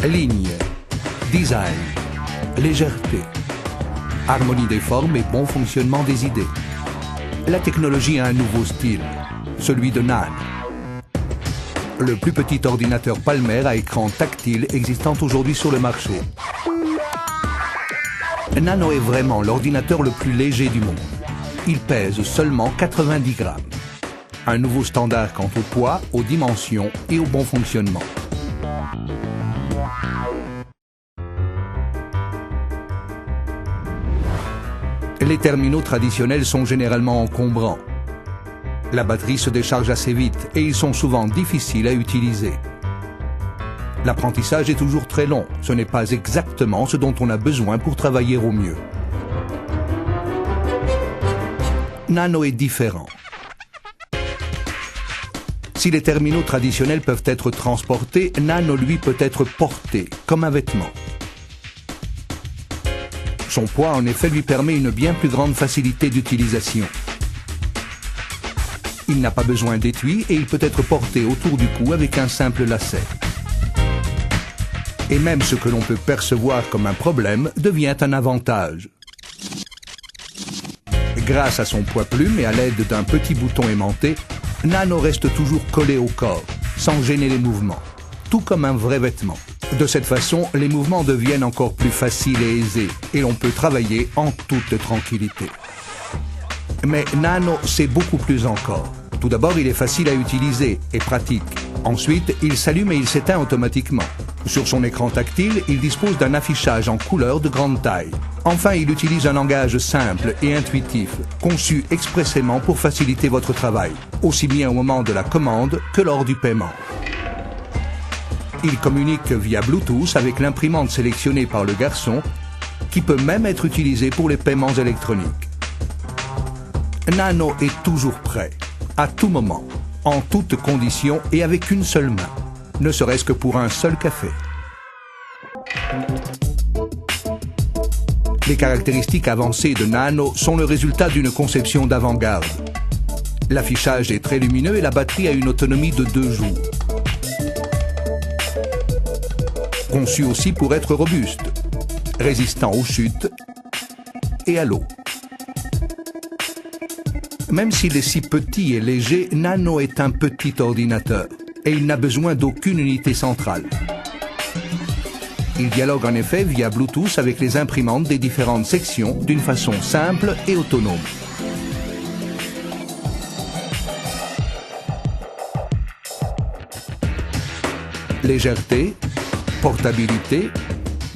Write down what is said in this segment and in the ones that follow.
Ligne, design, légèreté, harmonie des formes et bon fonctionnement des idées. La technologie a un nouveau style, celui de Nano. Le plus petit ordinateur Palmer à écran tactile existant aujourd'hui sur le marché. Nano est vraiment l'ordinateur le plus léger du monde. Il pèse seulement 90 grammes. Un nouveau standard quant au poids, aux dimensions et au bon fonctionnement. Les terminaux traditionnels sont généralement encombrants. La batterie se décharge assez vite et ils sont souvent difficiles à utiliser. L'apprentissage est toujours très long. Ce n'est pas exactement ce dont on a besoin pour travailler au mieux. Nano est différent. Si les terminaux traditionnels peuvent être transportés, Nano, lui, peut être porté, comme un vêtement. Son poids, en effet, lui permet une bien plus grande facilité d'utilisation. Il n'a pas besoin d'étui et il peut être porté autour du cou avec un simple lacet. Et même ce que l'on peut percevoir comme un problème devient un avantage. Grâce à son poids plume et à l'aide d'un petit bouton aimanté, Nano reste toujours collé au corps, sans gêner les mouvements, tout comme un vrai vêtement. De cette façon, les mouvements deviennent encore plus faciles et aisés, et l'on peut travailler en toute tranquillité. Mais Nano, c'est beaucoup plus encore. Tout d'abord, il est facile à utiliser et pratique. Ensuite, il s'allume et il s'éteint automatiquement. Sur son écran tactile, il dispose d'un affichage en couleur de grande taille. Enfin, il utilise un langage simple et intuitif, conçu expressément pour faciliter votre travail, aussi bien au moment de la commande que lors du paiement. Il communique via Bluetooth avec l'imprimante sélectionnée par le garçon, qui peut même être utilisée pour les paiements électroniques. Nano est toujours prêt, à tout moment, en toutes conditions et avec une seule main, ne serait-ce que pour un seul café. Les caractéristiques avancées de Nano sont le résultat d'une conception d'avant-garde. L'affichage est très lumineux et la batterie a une autonomie de 2 jours. Conçu aussi pour être robuste, résistant aux chutes et à l'eau. Même s'il est si petit et léger, Nano est un petit ordinateur et il n'a besoin d'aucune unité centrale. Il dialogue en effet via Bluetooth avec les imprimantes des différentes sections d'une façon simple et autonome. Légèreté, portabilité,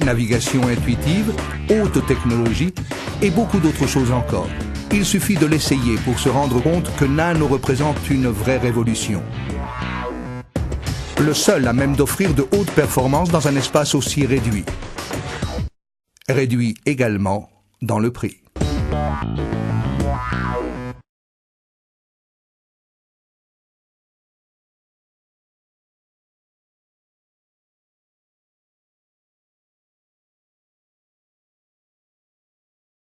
navigation intuitive, haute technologie et beaucoup d'autres choses encore. Il suffit de l'essayer pour se rendre compte que Nano représente une vraie révolution. Le seul à même d'offrir de hautes performances dans un espace aussi réduit. Réduit également dans le prix.